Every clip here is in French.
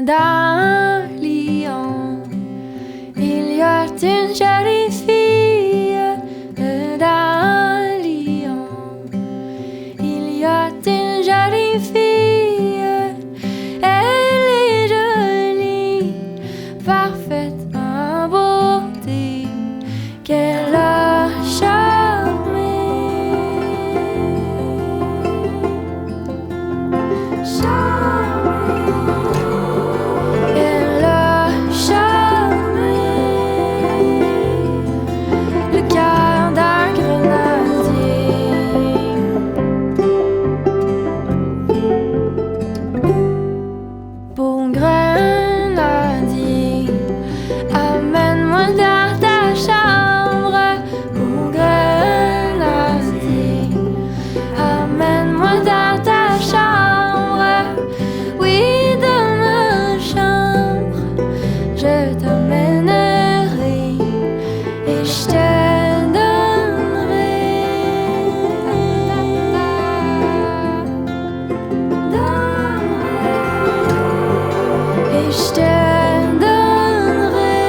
Dans Lyon, il y a une jolie fille. Dans Lyon, il y a une jolie fille. Elle est jolie, parfaite en beauté, qu'elle a charmé. Elle a charmé le cœur d'un grenadier. Bon grenadier, amène-moi dans ta chambre. Bon grenadier, amène-moi dans ta chambre. Oui, dans ma chambre, je t'emmènerai et je te donnerai et je te donnerai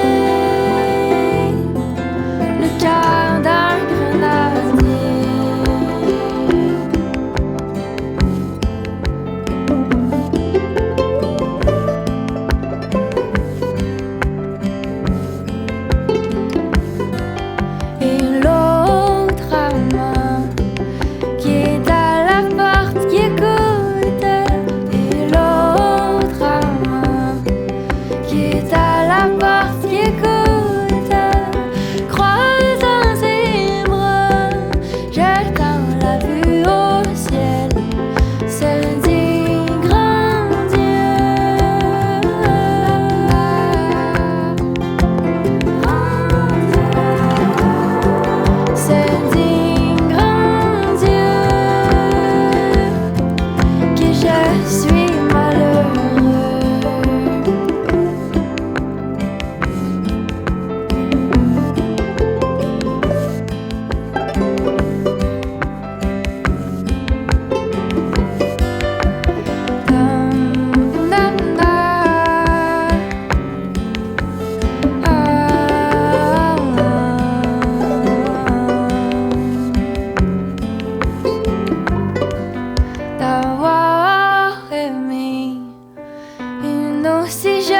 le cœur d'un grenadier. Et l'autre amant qui est à la porte qui écoute. Et l'autre amant qui est à la porte qui écoute. Croisant ses bras, jetant la vue au ciel, se dit grand Dieu. Se dit grand Dieu que je suis malheureux. D'avoir aimé une aussi jolie